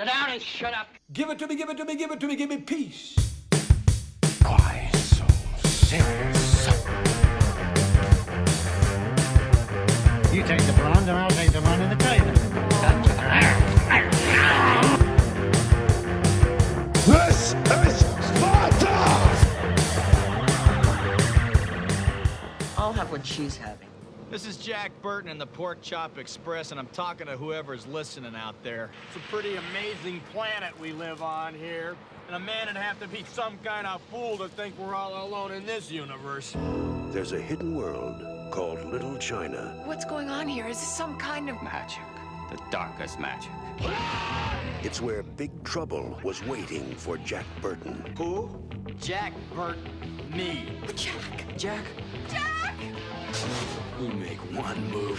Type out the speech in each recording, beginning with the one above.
Sit down and shut up. Give it to me, give it to me, give it to me, give me peace. Why so serious? You take the blonde and I'll take the one in the trailer. This is Sparta! I'll have what she's having. This is Jack Burton in the Pork Chop Express, and I'm talking to whoever's listening out there. It's a pretty amazing planet we live on here. And a man would have to be some kind of fool to think we're all alone in this universe. There's a hidden world called Little China. What's going on here? Is this some kind of Magic. The darkest magic. It's where Big Trouble was waiting for Jack Burton. Who? Jack Burton. Me. Jack? Jack? Jack! You make one move.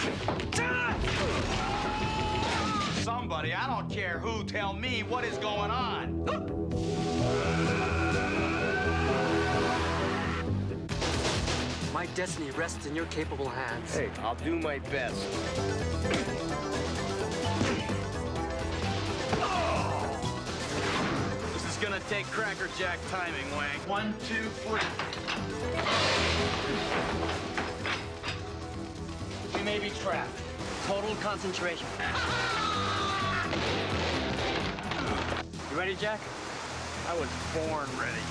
Somebody, I don't care who, tell me what is going on. My destiny rests in your capable hands. Hey, I'll do my best. This is gonna take Cracker Jack timing, Wang. 1, 2, 3. We may be trapped. Total concentration. You ready, Jack? I was born ready.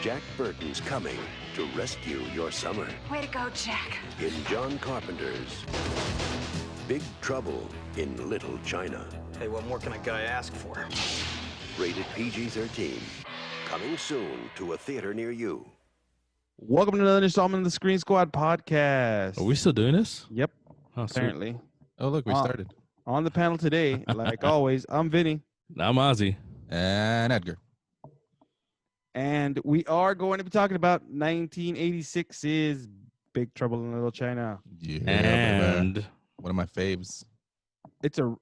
Jack Burton's coming to rescue your summer. Way to go, Jack. In John Carpenter's Big Trouble in Little China. Hey, what more can a guy ask for? Rated PG-13. Coming soon to a theater near you. Welcome to another installment of the Screen Squad podcast. Are we still doing this? Yep, Oh, sweet. apparently. Oh, look, we started. On the panel today, like always, I'm Vinny. I'm Ozzy. And Edgar. And we are going to be talking about 1986's Big Trouble in Little China. Yeah, And baby. One of my faves. It's a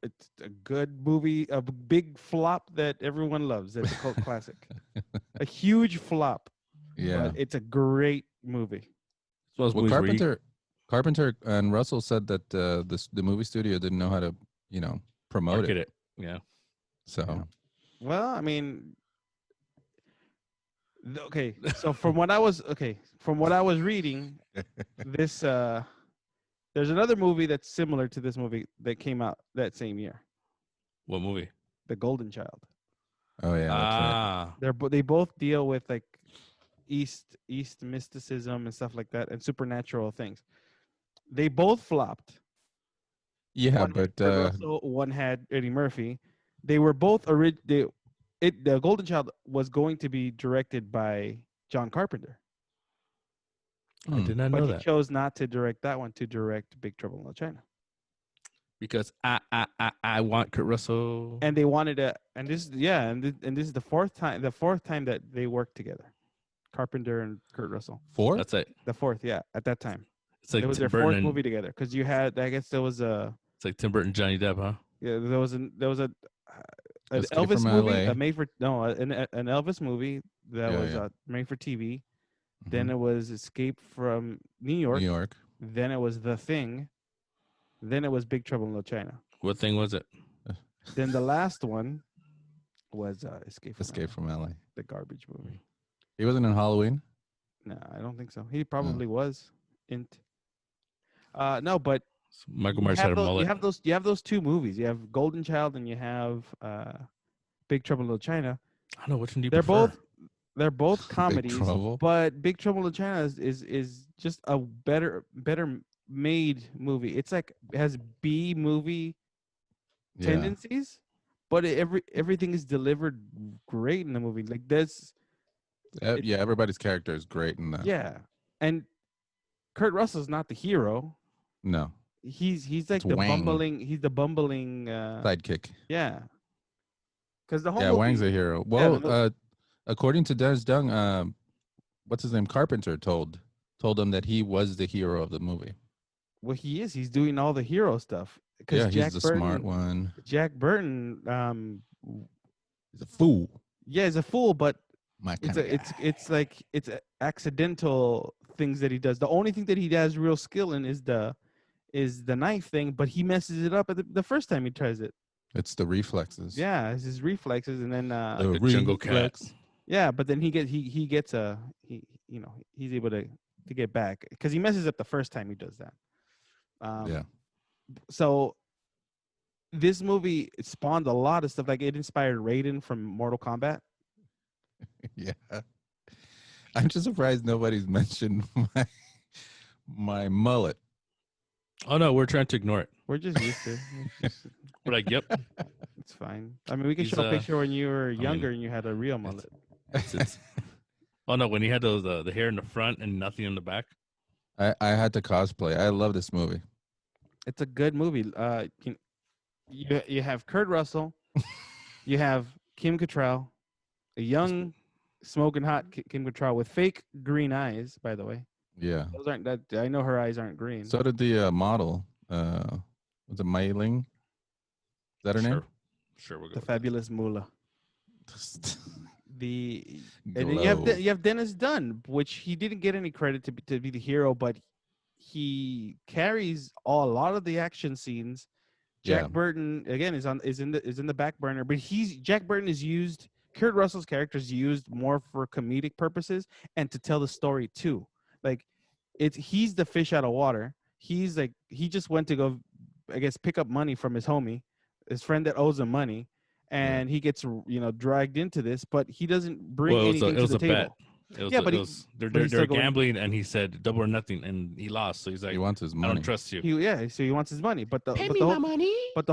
good movie, a big flop that everyone loves. It's a cult classic. A huge flop. Yeah. But it's a great movie. well, Well, Carpenter and Russell said that the movie studio didn't know how to, promote market it. it. Yeah. So Well, I mean, okay. So from what I was reading, this there's another movie that's similar to this movie that came out that same year, What movie? The Golden Child. oh yeah, that's right. They both deal with like East mysticism and stuff like that and supernatural things. They both flopped. Yeah, One but had Kurt Russell, one had Eddie Murphy. They were both The Golden Child was going to be directed by John Carpenter, I did not but know he that. chose not to direct that one, to direct Big Trouble in Little China. Because I want Kurt Russell. And they wanted to, and this is the fourth time that they worked together, Carpenter and Kurt Russell. Four? That's it. The fourth, yeah, at that time. It's like It was Tim their Burton fourth and, movie together, because you had, I guess there was It's like Tim Burton, Johnny Depp, huh? there was an Escape Elvis from movie, LA. an Elvis movie that Yeah, was yeah. made for TV. Mhm. Then it was Escape from New York. New York. Then it was The Thing. Then it was Big Trouble in Little China. What thing was it? Then the last one was Escape from LA. the garbage movie. He wasn't in Halloween. No, I don't think so. He probably was. No, but Michael Myers had a mullet. you have those two movies. You have Golden Child and you have Big Trouble in Little China. I don't know, which one do you They're prefer? They're both comedies, Trouble. but Big Trouble in Little China is just a better made movie. It's like, it has B movie Yeah. tendencies, but everything is delivered great in the movie. Like this, Yeah, everybody's character is great in that. yeah. And Kurt Russell's not the hero. No. He's like It's Wang. the bumbling Sidekick. yeah. Because the whole Yeah, movie, Wang's a hero. the Well, mo- according to Dennis Dung, what's his name? Carpenter told him that he was the hero of the movie. well, he's doing all the hero stuff. Because Yeah, Jack he's the Burton, smart one. Jack Burton, He's a fool. yeah, is a fool, but My kind it's like it's accidental things that he does. The only thing that he has real skill in is is the knife thing, but he messes it up at the first time he tries it. It's the reflexes. Yeah, it's his reflexes, and then The The jungle cat. reflex. yeah, but then he gets a he's able to get back because he messes up the first time he does that. Yeah. So this movie spawned a lot of stuff. Like it inspired Raiden from Mortal Kombat. Yeah. I'm just surprised nobody's mentioned my mullet. Oh no, we're trying to ignore it. We're just used to it. We're like, yep. It's fine. I mean, we can He's, show a picture when you were younger mean, and you had a real mullet. It's oh no, when he had those the hair in the front and nothing in the back. I had to cosplay. I love this movie. It's a good movie. You have Kurt Russell, you have Kim Cattrall, a young, smoking hot Kim Cattrall with fake green eyes. By the way, Yeah. those aren't that. I know her eyes aren't green. So did the model. Was it Mei Ling? Is that her name? Sure, we'll go. The with fabulous Moolah. And then Glow. you have Dennis Dunn, which he didn't get any credit to be the hero, but he carries a lot of the action scenes. Jack Yeah. Burton again is in the back burner, but Jack Burton is used. Kurt Russell's character is used more for comedic purposes and to tell the story too. Like he's the fish out of water. He's like he just went to go, I guess, pick up money from his homie, his friend that owes him money, and he gets dragged into this, but he doesn't bring anything to the table. bet. It was Yeah, a, but it he- was, they're but he's they're still going- gambling, and he said double or nothing, and he lost. So he's like, He wants his I money. don't trust you. So he wants his money, but the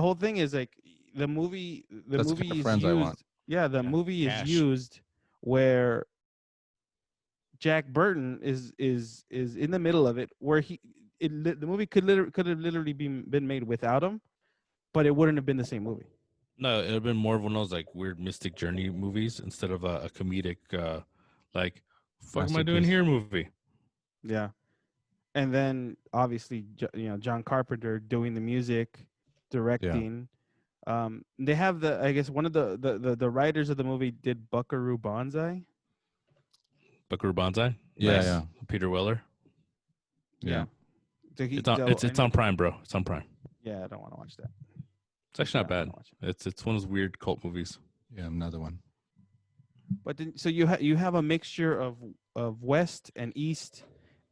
whole thing is like the movie That's the movie kind of is friends I want. used. Yeah, the Yeah, movie cash. is used where Jack Burton is in the middle of it, where the movie could have literally been made without him, but it wouldn't have been the same movie. No, it would have been more of one of those like weird mystic journey movies instead of a comedic like what am I doing Masterpiece. here movie. Yeah, and then obviously John Carpenter doing the music, directing. They have I guess one of the writers of the movie did Buckaroo Banzai. Buckaroo Banzai. Yeah, Nice. yeah. Peter Weller. Yeah. So It's on Prime, bro. It's on Prime. Yeah, I don't want to watch that. It's actually not Yeah, I bad. wanna watch it. It's one of those weird cult movies. Yeah, another one. But then, so you have a mixture of West and East,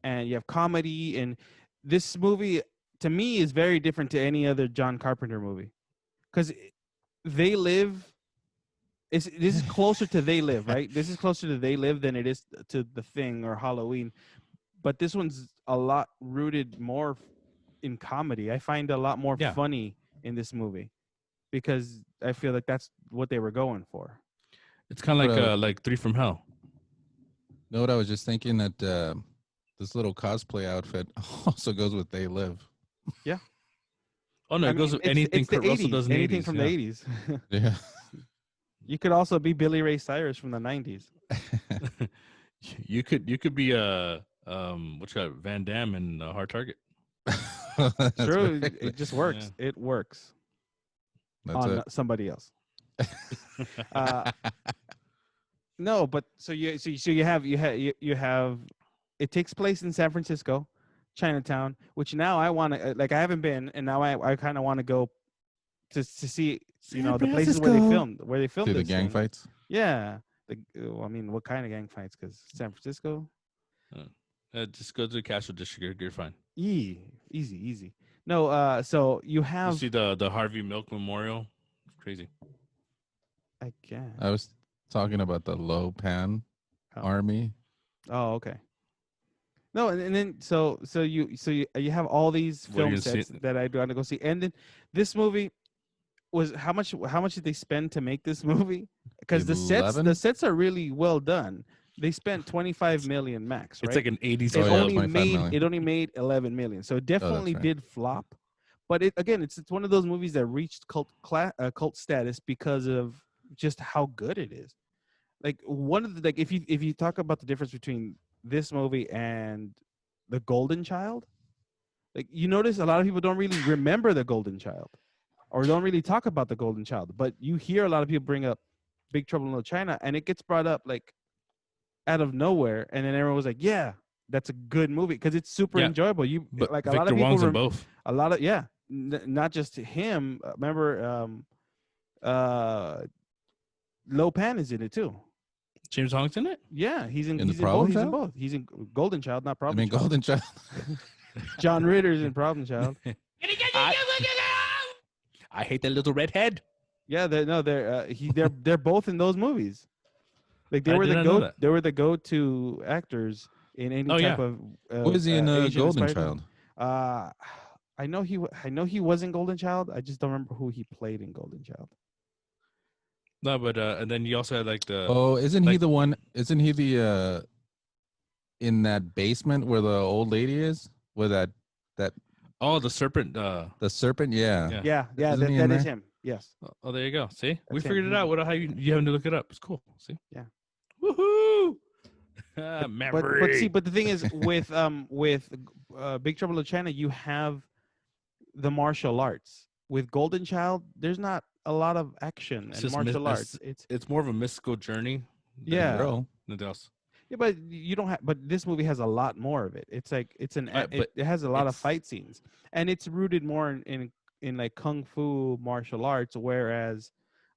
and you have comedy. And this movie, to me, is very different to any other John Carpenter movie, because They Live. This is closer to They Live, right? This is closer to They Live than it is to The Thing or Halloween. But this one's a lot rooted more in comedy. I find a lot more Yeah. funny in this movie because I feel like that's what they were going for. It's kind of But, like Three from Hell. Know what I was just thinking that this little cosplay outfit also goes with They Live. Oh no, I it goes mean, with anything the Kurt Russell 80s, does in the anything 80s. from yeah. the 80s. Yeah. You could also be Billy Ray Cyrus from the 90s. You could be what you got, Van Damme and Hard Target. That's True, right. it just works. It works That's on it. somebody else. No, but so you have it takes place in San Francisco, Chinatown, which now I want to I haven't been, and now I kind of want to go to see the places where they filmed See the this gang thing. fights. Yeah, I mean, what kind of gang fights? Because San Francisco, Just go to the Castro District. You're fine. easy. No, so you You have see the Harvey Milk Memorial. It's crazy. I guess. I was talking about the Low Pan Army. Oh, okay. No, and then so you have all these What are film you gonna see? sets that I want to go see, and then this movie was how much did they spend to make this movie? Because the 11? sets are really well done. They spent 25 million max, right? It's like an 80s. it Oh, yeah, only 25 made million. it only made 11 million, so it definitely right. did flop. But it's one of those movies that reached cult status because of just how good it is. Like one of the if you talk about the difference between this movie and The Golden Child, like you notice a lot of people don't really remember The Golden Child, or don't really talk about The Golden Child, but you hear a lot of people bring up Big Trouble in Little China, and it gets brought up like out of nowhere, and then everyone was like, yeah, that's a good movie because it's super Yeah, enjoyable. You But like a Victor lot of people Wong's in both. a lot of not just him. Remember, Lopan is in it too. James Hong's in it. Yeah, he's in. In the He's in both. Problem He's in Child? both. He's in Golden Child, not I Problem mean, Child. Golden Child. John Ritter's in Problem Child. I hate that little redhead. Yeah, they're both in those movies. Like I did not know that. they were the go-to actors in any Oh, type yeah. of. Who is he in Asian Golden inspired Child? I know he was in Golden Child. I just don't remember who he played in Golden Child. No, but and then you also had like the Oh, isn't he like- the one? Isn't he the in that basement where the old lady is? Where that the serpent. the serpent? Yeah. Yeah. Yeah, Isn't he that in is there? him. Yes. Oh, there you go. See, we That's him. figured it out. What? How you having to look it up? It's cool. See. Yeah. Woohoo! But Memory. but the thing is with Big Trouble in China, you have the martial arts. With Golden Child, there's not a lot of action It's and just martial arts. it's more of a mystical journey. Yeah. Girl. Nothing else. Yeah, but you don't have. But this movie has a lot more of it. It's like But it has a lot of it's- fight scenes, and it's rooted more in like kung fu martial arts, whereas,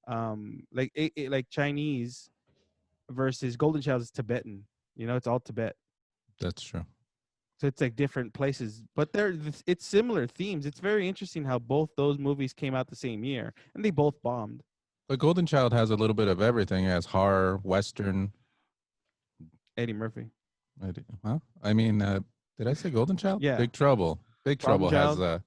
like Chinese versus Golden Child is Tibetan. You know, it's all Tibet. That's true. So it's like different places, but it's similar themes. It's very interesting how both those movies came out the same year, and they both bombed. But Golden Child has a little bit of everything. It has horror, western. Eddie Murphy. Huh? I mean, did I say Golden Child? Yeah. Big Trouble. Big Problem Trouble has Child?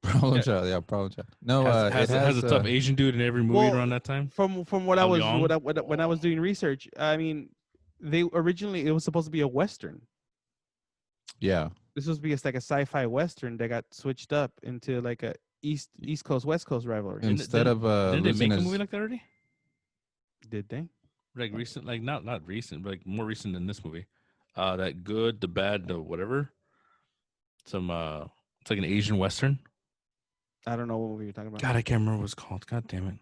Problem Yeah. Child. Yeah, Problem Child. No, has it a tough uh, Asian dude in every movie Well, around that time. From what I Al was Leong? when I was doing research, I mean, they originally it was supposed to be a western. yeah. This was supposed to be like a sci-fi western that got switched up into like a East Coast West Coast rivalry. Instead of Didn't they losing make a his, movie like that already? Did they? Like recent, like not recent, but like more recent than this movie. That Good, the Bad, the whatever. Some it's like an Asian western. I don't know what movie you're talking about. God, I can't remember what it's called. God damn it.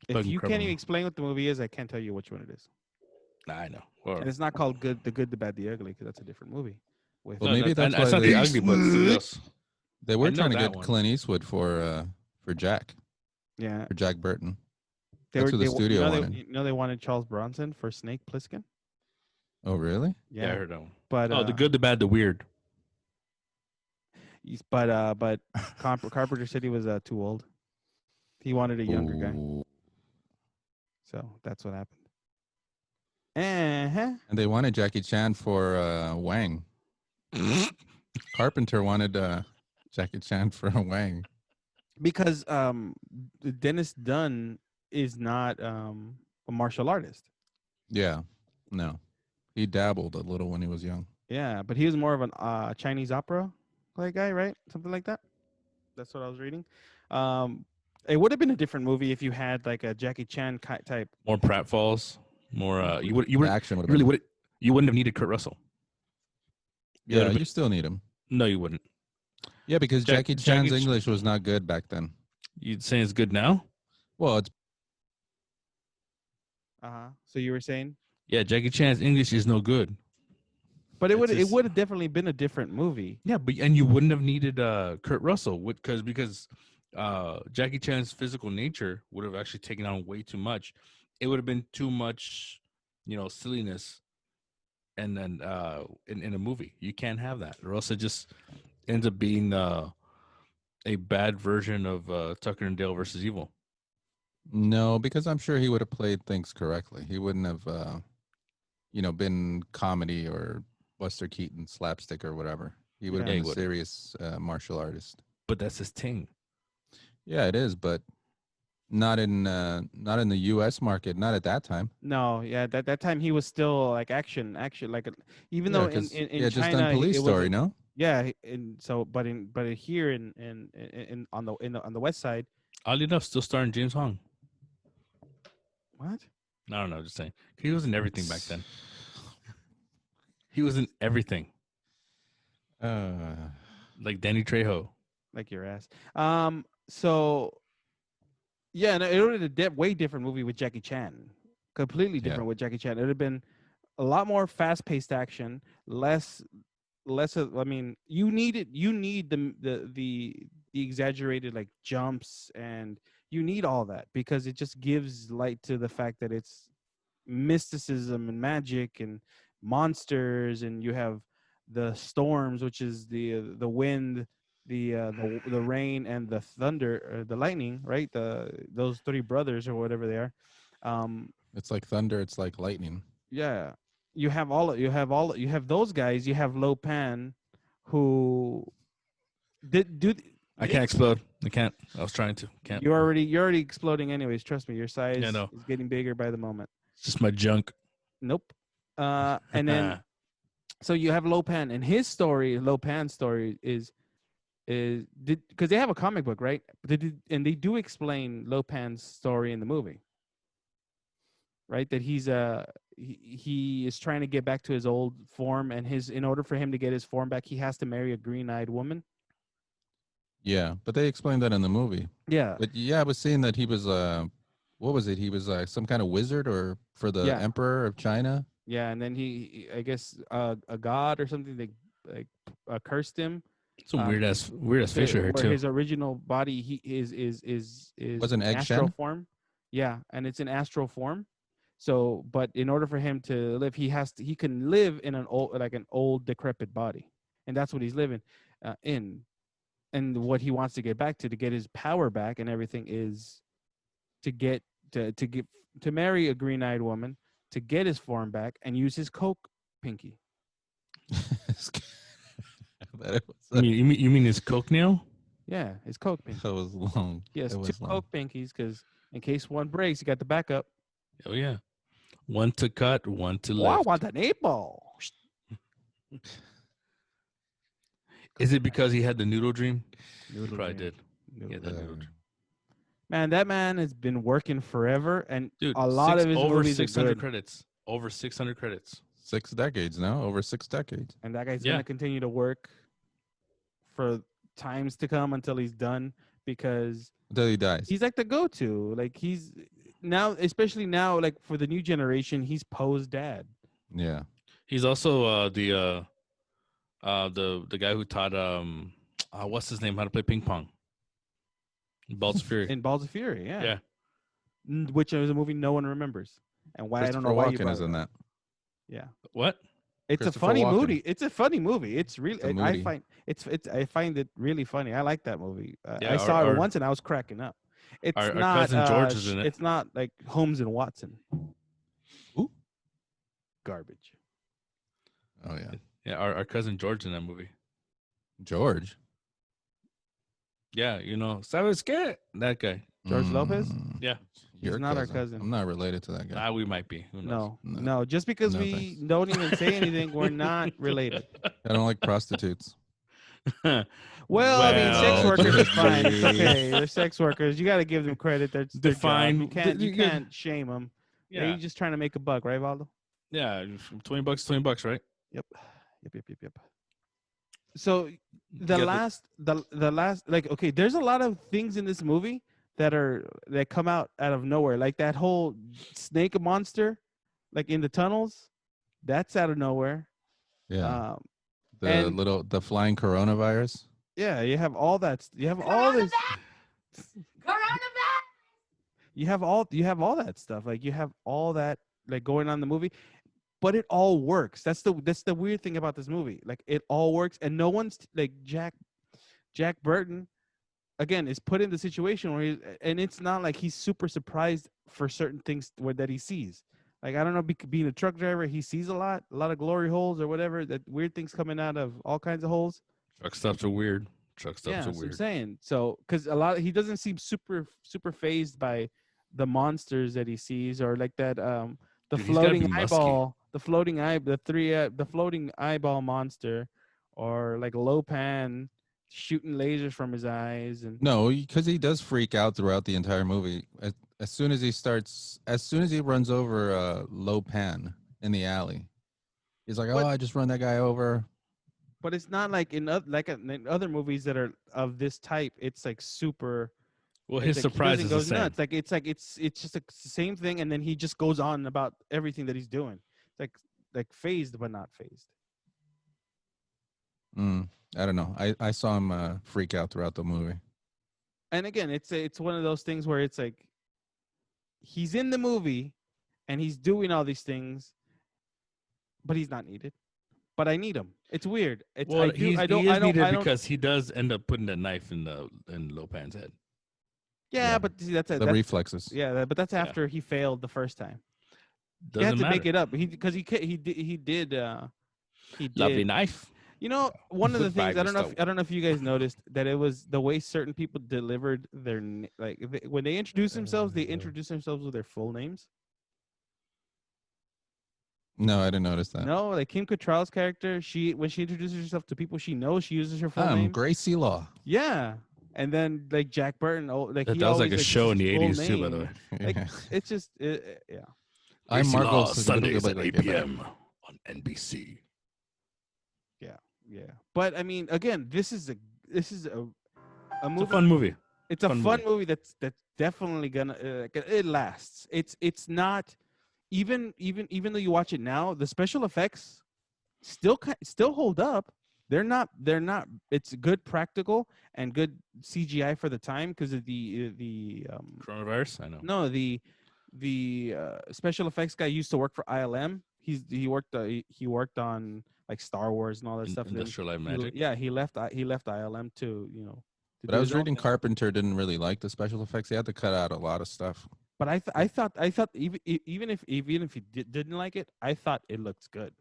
if fucking you can't criminal. even explain what the movie is, I can't tell you which one it is. Nah, I know. Or, And it's not called the Good, the Bad, the Ugly, because that's a different movie. With Well, maybe that's it's why not the they- ugly, but it's something else. They were I know trying to that get one. Clint Eastwood for Jack, yeah, for Jack Burton. they That's were what the they, studio you know, wanted. they wanted Charles Bronson for Snake Plissken. Oh, really? Yeah, I heard that one. But Oh, the Good, the Bad, the Weird. but Carpenter said he was too old. He wanted a younger guy, Ooh. so that's what happened. Uh-huh. And they wanted Jackie Chan for Wang. Carpenter wanted Jackie Chan for Wang. Because Dennis Dunn is not a martial artist. Yeah. No. He dabbled a little when he was young. Yeah, but he was more of an Chinese opera like guy, right? Something like that. That's what I was reading. It would have been a different movie if you had like a Jackie Chan type. More pratfalls. More you The action would have really been. would you wouldn't have needed Kurt Russell. You Yeah, would've you been- still need him. No, you wouldn't. Yeah, because Jack- Jackie Chan's Jackie Ch- English was not good back then. You'd say it's good now? Well, it's So you were saying, Yeah, Jackie Chan's English is no good. but It's it just- would have definitely been a different movie. Yeah, but and you wouldn't have needed Kurt Russell because Jackie Chan's physical nature would have actually taken on way too much. It would have been too much, silliness, and then in a movie you can't have that, or else it just ends up being a bad version of Tucker and Dale versus Evil. no, because I'm sure he would have played things correctly. He wouldn't have, been comedy or Buster Keaton slapstick or whatever. He would have Yeah, he been a would've. serious martial artist. But that's his thing. Yeah, it is, but not in the U.S. market. Not at that time. No, yeah, that time he was still like action, like even Yeah, though 'cause in he had China, just done Police it Story, wasn't- no? Yeah, and so but here in on the west side, Oddly enough, still starring James Hong. what? I don't know, just saying. He was in everything back then. He was in everything, like Danny Trejo. Like your ass. So yeah, no, it would have been a way different movie with Jackie Chan. Completely Yeah. different with Jackie Chan. It would have been a lot more fast-paced action, less of, I mean, you need the exaggerated like jumps, and you need all that because it just gives light to the fact that it's mysticism and magic and monsters, and you have the storms, which is the wind, the rain, and the thunder, or the lightning, right? Those three brothers or whatever they are. It's like thunder. It's like lightning. Yeah, you have those guys. You have Lo Pan, who I can't explode. I can't. I was trying to. Can't. you're already exploding anyways. Trust me, your size Yeah, no. is getting bigger by the moment. It's just my junk. Nope. And then so you have Lo Pan, and his story, Lo Pan's story is because they have a comic book, right? And they do explain Lo Pan's story in the movie, right? That he is trying to get back to his old form, and in order for him to get his form back, he has to marry a green-eyed woman. Yeah, but they explained that in the movie. Yeah. But yeah, I was seeing that he was what was it? He was some kind of wizard or for the emperor of China. Yeah, and then he I guess a god or something, they like cursed him. Some weird ass facial hair too. His original body he is was an astral eggshell form. Yeah, and it's in astral form. So, but in order for him to live, he can live in an old decrepit body, and that's what he's living in. And what he wants to get back to get his power back and everything is to marry a green-eyed woman, to get his form back, and use his coke pinky. You mean his coke nail? Yeah, his coke pinky. That was long. He has two coke pinkies because in case one breaks, you got the backup. Oh yeah, one to cut, one to lift. Wow, I want an 8-ball. Is it because he had the noodle dream? Noodle He probably dream. did. Yeah, that noodle dream. Man, that man has been working forever, and Dude, a lot of his over movies 600 are good. credits. Over 600 credits. 6 decades now, over 6 decades. And that guy's gonna continue to work for times to come until he's done, because Until he dies. he's like the go-to. Like he's now, especially now, like for the new generation, he's Poe's dad. Yeah. He's also the guy who taught what's his name how to play ping pong. Balls of Fury. In Balls of Fury, yeah. Yeah. Which is a movie no one remembers, and why I don't know why you Walken brought is it in up. that. Yeah. What? It's a Christopher funny Walken. movie. It's a funny movie. It's really. It's a I movie. find it really funny. I like that movie. Yeah, I saw it once and I was cracking up. It's our not. cousin George is in it. It's not like Holmes and Watson. Ooh. Garbage. Oh yeah. Yeah, our cousin George in that movie. George. Yeah, ¿sabes qué? That guy. George Lopez? Yeah. He's not our cousin. I'm not related to that guy. We might be. Who knows? No. Just because No, we thanks. don't even say anything, we're not related. I don't like prostitutes. Well, I mean, sex Well, workers is fine. It's geez. okay. They're sex workers. You got to give them credit. That's their job. Define- You can't shame them. Yeah. They're just trying to make a buck, right, Valdo? Yeah, $20, right? Yep. So the last, like, okay, there's a lot of things in this movie that come out of nowhere, like that whole snake monster, like in the tunnels, that's out of nowhere. Yeah. And- the flying coronavirus. Yeah, you have all that. You have all this. You have all that stuff. Like you have all that like going on in the movie, but it all works. That's the weird thing about this movie. Like it all works, and no one's like Jack Burton. Again, is put in the situation where and it's not like he's super surprised for certain things that he sees. Like I don't know, being a truck driver, he sees a lot of glory holes or whatever. That weird things coming out of all kinds of holes. Truck stops are weird. Truck stops Yeah, are that's what I'm weird. saying. So, because he doesn't seem super phased by the monsters that he sees, or like that the Dude, he's gotta floating be musky. eyeball, the floating eyeball monster, or like Lo Pan shooting lasers from his eyes, and No, because he does freak out throughout the entire movie. As soon as he runs over Lo Pan in the alley, he's like, "Oh, I just run that guy over." but it's not like in other movies that are of this type. It's like super. Well, it's his like he surprise doesn't is go the same. nuts. Like it's just the same thing, and then he just goes on about everything that he's doing. Like like phased but not phased. I don't know. I saw him freak out throughout the movie. And again, it's one of those things where it's like he's in the movie and he's doing all these things, but he's not needed. But I need him. It's weird. It's Well, he is needed I don't, because he does end up putting the knife in Lopan's head. yeah, Yeah. but see, that's The reflexes. yeah, but that's after he failed the first time. Doesn't You have to matter. make it up. He did Lovely knife. You know, one of the things By I don't Gusto. know if you guys noticed that it was the way certain people delivered their when they introduce themselves, they introduce themselves with their full names. No, I didn't notice that. No, like Kim Cattrall's character, when she introduces herself to people she knows, she uses her full name. Gracie Law. Yeah, and then like Jack Burton, like That he was like always, a show in uses the his full 80s too, by the name. way. Like Yeah. it's just yeah. I'm Gracie Marco Law, Sundays at 8 Segundo. p.m. on NBC. Yeah. But I mean, again, this is a movie. It's a fun movie. It's a fun fun movie. movie that's definitely gonna it lasts. It's not even though you watch it now, the special effects still hold up. They're not. It's good practical and good CGI for the time because of the Coronavirus. I know. no the special effects guy used to work for ILM. He worked on like Star Wars and all that stuff. Then Industrial Light Magic. he left ILM to to But do I was his own reading thing. Carpenter didn't really like the special effects. He had to cut out a lot of stuff. But I thought even if he didn't like it, I thought it looks good.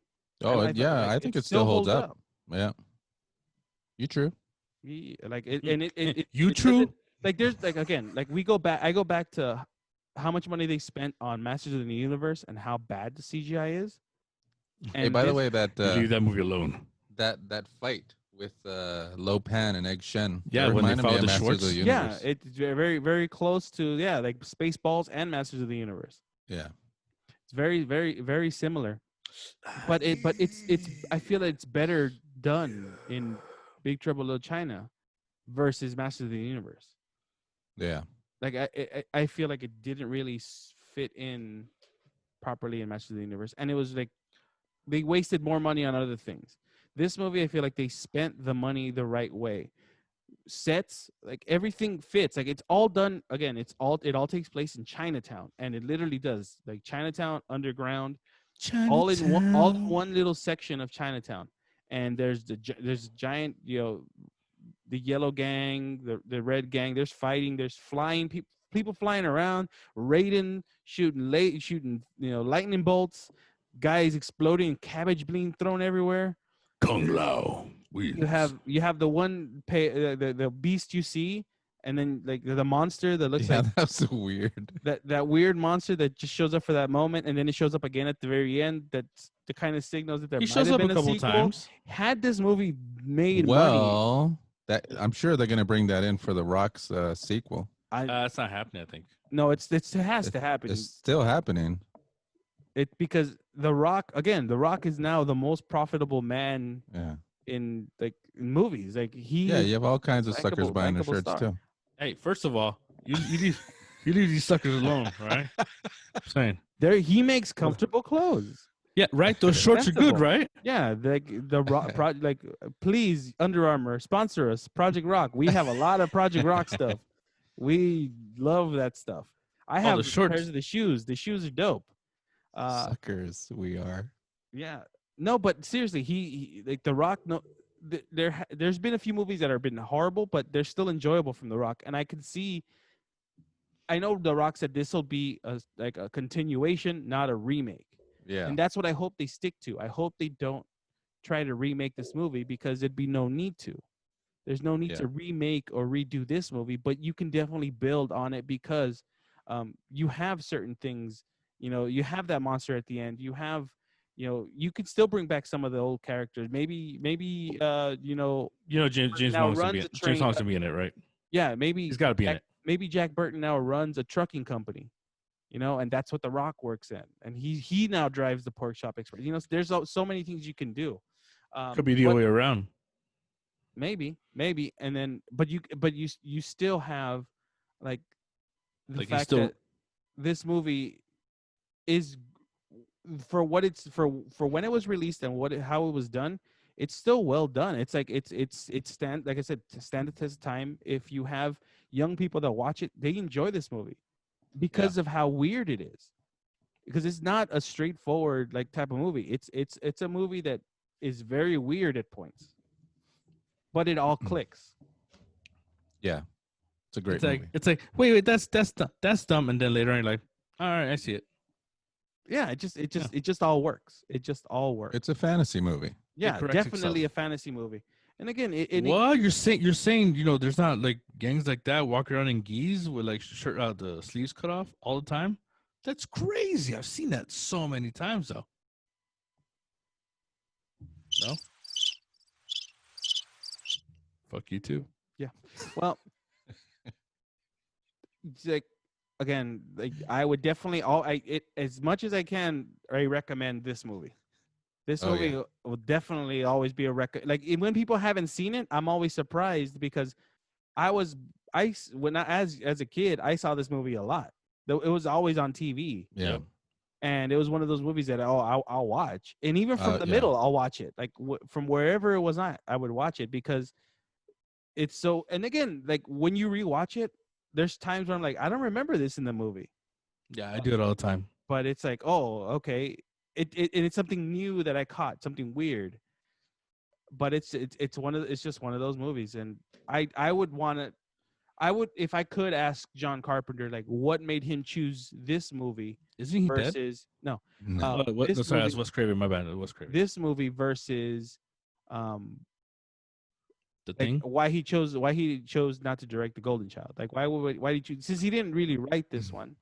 Oh, I thought, yeah, like, I think it still holds up. Yeah. You true. Like it, and it You it true? doesn't- like there's like again like I go back to how much money they spent on Masters of the Universe and how bad the CGI is. And Hey, by the this- way, that Leave that movie alone. that fight with Lo Pan and Egg Shen. Yeah, that when they reminded me followed of the Masters Schwartz. of the yeah, Universe. it's very very close to like Spaceballs and Masters of the Universe. Yeah. It's very very very similar. But it's I feel it's better done in Big Trouble in Little China versus Masters of the Universe. Yeah. Like I feel like it didn't really fit in properly in Masters of the Universe, and it was like they wasted more money on other things. This movie, I feel like they spent the money the right way. Sets, like everything fits. Like it's all done. Again, it all takes place in Chinatown, and it literally does. Like Chinatown underground, all in one little section of Chinatown. And there's giant, the yellow gang, the red gang. There's fighting. There's flying people flying around, raiding, shooting, lightning bolts, guys exploding, cabbage being thrown everywhere. Kung Lao. You have the one the beast you see, and then like the monster that looks Yeah, like that's weird. that weird monster that just shows up for that moment, and then it shows up again at the very end. That's the kind of signals that there He might shows have up been a couple sequel. times. Had this movie made money, Well, that I'm sure they're gonna bring that in for the Rock's sequel. It's not happening, I think. no, it has to happen. It's still happening. It because The Rock is now the most profitable man Yeah. in movies. Like Yeah, you have all kinds of suckers Likeable- buying their likeable shirts star. too. Hey, first of all, you leave these suckers alone, right? I'm saying. he makes comfortable clothes. Yeah, right. Those shorts are good, Sensible. right? Yeah, the Rock please Under Armour sponsor us, Project Rock. We have a lot of Project Rock stuff. We love that stuff. I have the shorts. pairs of the shoes. The shoes are dope. Suckers, we are. Yeah, no, but seriously, he like The Rock. No, there's been a few movies that have been horrible, but they're still enjoyable from The Rock, and I can see. I know The Rock said this will be a continuation, not a remake. Yeah. And that's what I hope they stick to. I hope they don't try to remake this movie because there'd be no need to. There's no need to remake or redo this movie, but you can definitely build on it because you have certain things. You have that monster at the end. You have, you could still bring back some of the old characters. Maybe, James now Hong's runs gonna be a in, train. James Hong's gonna be in it, right? Yeah, maybe He's got to be in it. Maybe Jack Burton now runs a trucking company, and that's what The Rock works in, and he now drives the Pork Chop Express. There's so many things you can do. Could be the other way around. Maybe, and then, but you still have like the Like, fact that this movie is for what it's for when it was released and how it was done, it's still well done. It's like it's stand like I said, to stand the test of time. If you have young people that watch it, they enjoy this movie because of how weird it is. Because it's not a straightforward like type of movie. It's a movie that is very weird at points, but it all clicks. Yeah, it's a great It's like movie. it's like wait, that's dumb, and then later on you're like, all right, I see it. Yeah, it just all works. It just all works. It's a fantasy movie. Yeah, corrects definitely itself. a fantasy movie. And again, What you're saying, there's not like gangs like that walking around in geese with like shirt the sleeves cut off all the time. That's crazy. I've seen that so many times though. No. Fuck you too. Yeah. Well, it's like again, like I would definitely as much as I can, I recommend this movie. This Oh, movie yeah. will definitely always be a record. Like when people haven't seen it, I'm always surprised because as a kid, I saw this movie a lot. Though it was always on TV. Yeah. And it was one of those movies that I'll watch, and even from the yeah. middle, I'll watch it. Like from wherever it was at, I would watch it because it's so. And again, like when you rewatch it, there's times where I'm like, I don't remember this in the movie, Yeah, I do it all the time. but it's like, oh, okay, it's something new that I caught, something weird. But it's just one of those movies, and I would want to. I would, if I could, ask John Carpenter like what made him choose this movie Isn't he dead? versus no. No. What, this no, sorry, movie- that's Wes Craven. My bad. It was Craven. This movie versus The like Thing. why he chose not to direct The Golden Child. Like why did you choose, since he didn't really write this one.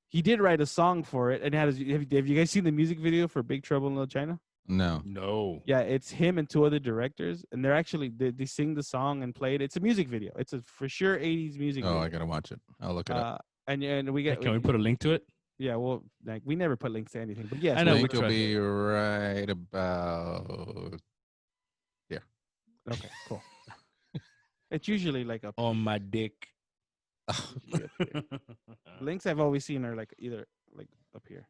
He did write a song for it, and have you guys seen the music video for Big Trouble in Little China? No. No. Yeah, it's him and two other directors, and they're actually they sing the song and play it. It's a music video. It's a for sure 80s music Oh, video. I gotta watch it. I'll look it up. And we get Can we put a link to it? yeah, well, like we never put links to anything, but yes, I know, we Link will tried. be right about. okay, cool. It's usually like a On my dick. links I've always seen are like either like up here.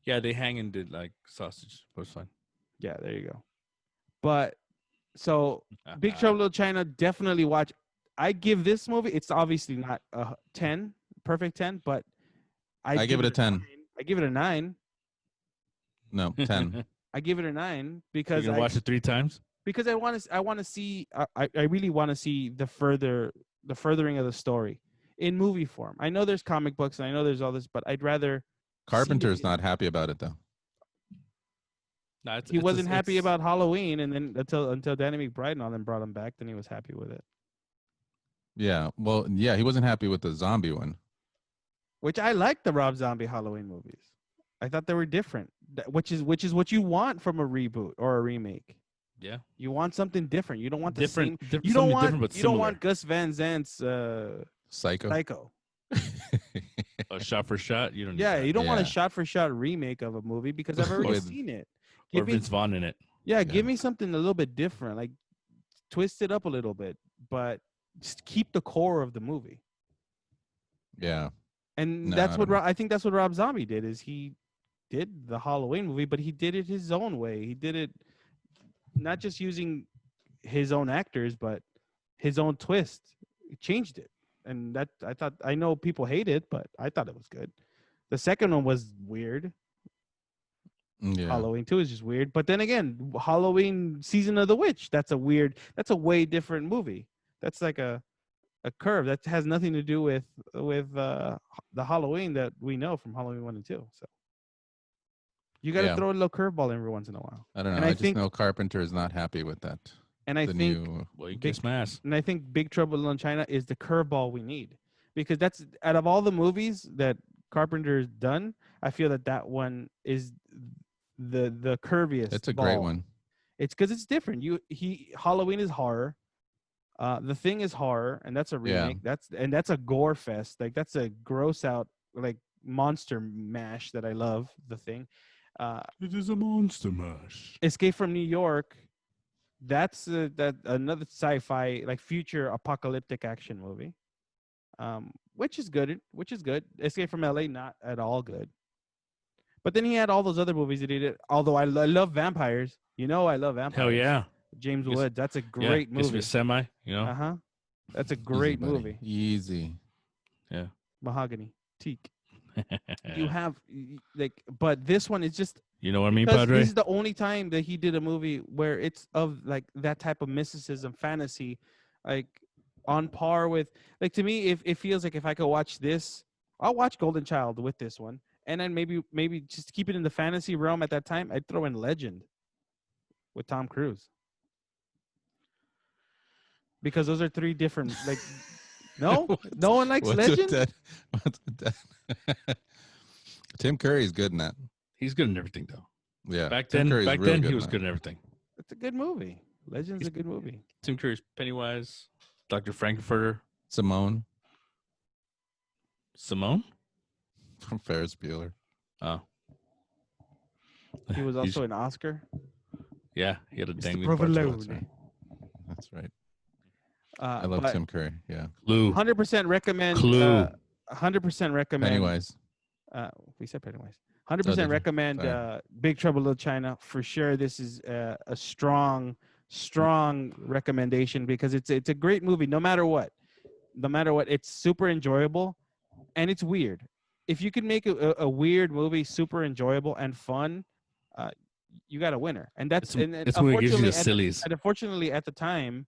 Yeah, they hang and did like sausage. But it's fine. Yeah, there you go. But so Big Trouble in Little China, definitely watch. I give this movie. It's obviously not a 10, perfect 10, but I give it a 10. 9. I give it a 9. No, 10. I give it a 9 You're because gonna watch it 3 times. because I want to see. I really want to see the furthering of the story in movie form. I know there's comic books and I know there's all this, but I'd rather. Carpenter's not happy about it though. No, He wasn't happy about Halloween, and then until Danny McBride and all them brought him back, then he was happy with it. Yeah. Well, yeah, he wasn't happy with the zombie one. Which I like the Rob Zombie Halloween movies. I thought they were different, which is what you want from a reboot or a remake. Yeah. You want something different. You don't want the Different. same. diff- You don't something want. different, but You don't similar. want Gus Van Zant's Psycho. Psycho. A shot for shot. You don't. Need Yeah, that. you don't want a Yeah. shot-for-shot remake of a movie because I've already With- seen it. Or Give me, Vince Vaughn in it. yeah, give me something a little bit different, like twist it up a little bit, but just keep the core of the movie. Yeah. And No, that's I what don't know. I think that's what Rob Zombie did. Is he did the Halloween movie, but he did it his own way. He did it not just using his own actors, but his own twist. He changed it, and that I know people hate it, but I thought it was good. The second one was weird. Yeah. Halloween 2 is just weird. But then again, Halloween Season of the Witch, that's a way different movie. That's like a curve that has nothing to do with the Halloween that we know from Halloween 1 and 2. So you got to Yeah. throw a little curveball every once in a while. I don't know. And I, I just think- know Carpenter is not happy with that. And I the think new. Well, you Big- kiss my ass. and I think Big Trouble in Little China is the curveball we need, because that's out of all the movies that Carpenter's done, I feel that one is the curviest. It's a great ball. one. It's because it's different. Halloween is horror. The Thing is horror, and that's a Yeah. remake. That's a gore fest. Like that's a gross out like monster mash that I love. The Thing. It is a monster mash. Escape from New York. That's that another sci-fi like future apocalyptic action movie. Which is good. Escape from LA, not at all good. But then he had all those other movies that he did. Although I love vampires. You know, I love vampires. Hell yeah. James Gives- Woods. That's a great Gives me movie. a semi, you know. Uh huh. That's a Easy, great buddy. movie. Easy. Yeah. Mahogany, teak. You have like, but this one is just. You know what I mean, Because Padre? this is the only time that he did a movie where it's of like that type of mysticism, fantasy, like on par with like to me, if it feels like if I could watch this, I'll watch Golden Child with this one, and then maybe just keep it in the fantasy realm at that time. I'd throw in Legend with Tom Cruise because those are three different like. No, no one likes What's with Legend. that? What's with that? Tim Curry's good in that. He's good in everything, though. Yeah. Back Tim then, Curry's back real then good he in was that. good in everything. It's a good movie. Legend's a good movie. Tim Curry's Pennywise, Dr. Frankfurter, Simone Simone. from Ferris Bueller. Oh, He was He's- also an Oscar. yeah, he had a Mr. dangling Provolone. That's right. That's right. I I love Tim Curry. Yeah. Clue. 100% recommend. Clue. 100% recommend. Pennywise. We said Pennywise. Oh, 100% did you? recommend Sorry. Big Trouble in Little China for sure. This is a strong recommendation because it's a great movie. No matter what, it's super enjoyable, and it's weird. If you can make a weird movie super enjoyable and fun, you got a winner. And that's It's when it gives you the sillies. And unfortunately, at the time,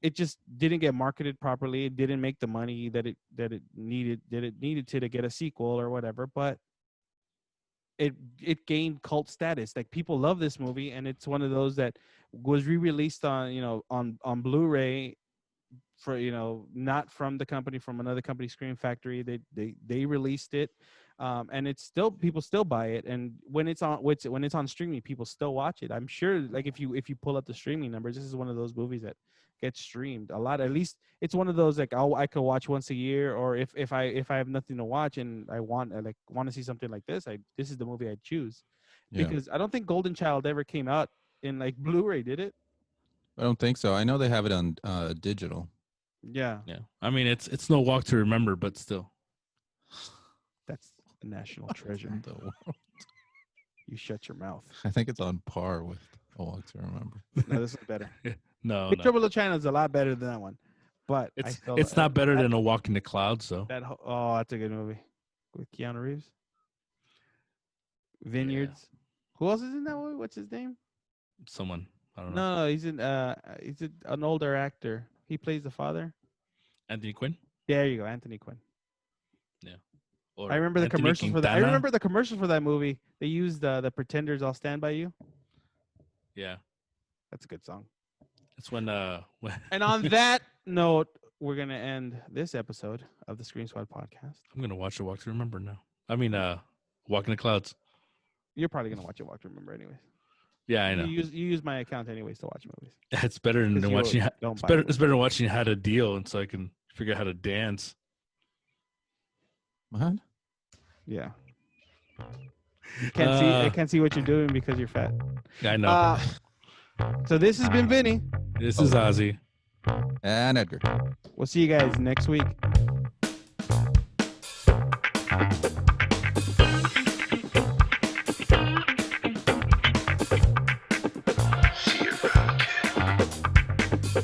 it just didn't get marketed properly. It didn't make the money that it needed to get a sequel or whatever. But it gained cult status. Like people love this movie, and it's one of those that was re-released on Blu-ray for not from the company, from another company, Scream Factory. They released it, and it's still people still buy it. And when it's on streaming, people still watch it. I'm sure, like if you pull up the streaming numbers, this is one of those movies that gets streamed a lot. At least it's one of those like I could watch once a year, or if I have nothing to watch and I want to see something like this, this is the movie I'd choose. Yeah. Because I don't think Golden Child ever came out in like Blu-ray, did it? I don't think so. I know they have it on digital. Yeah, Yeah, I mean it's no Walk to Remember, but still. that's a national treasure. In the world. You shut your mouth. I think it's on par with A Walk to Remember. No, this is better. No, Big no. Trouble in Little China is a lot better than that one, but It's not better than A Walk in the Clouds, though. That's a good movie with Keanu Reeves. Vineyards. Who else is in that movie? What's his name? Someone, I don't know. No, he's an older actor. He plays the father. Anthony Quinn. There you go, Anthony Quinn. Or I remember the Anthony commercials for that. I Quintana. remember the commercials for that movie. They used the Pretenders. I'll Stand by You. Yeah, That's a good song. it's when And on that note, we're gonna end this episode of the Screen Squad podcast. I'm gonna watch A Walk to Remember now. I mean, Walk in the Clouds. You're probably gonna watch it. Walk to Remember, anyways. Yeah, I know. You use my account anyways to watch movies. It's better 'Cause than you watching. don't It's buy better. movies. It's better than watching How to Deal, and so I can figure out how to dance. What? Yeah. I can't see what you're doing because you're fat. I know. So this has been Vinny. This is Ozzy. And Edgar. We'll see you guys next week. See you around, kid.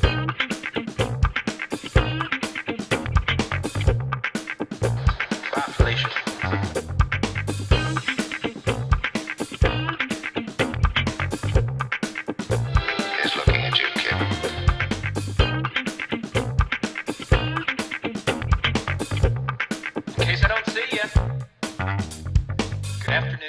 Bye, Felicia. Here's looking at you, kid. In case I don't see you. Good afternoon.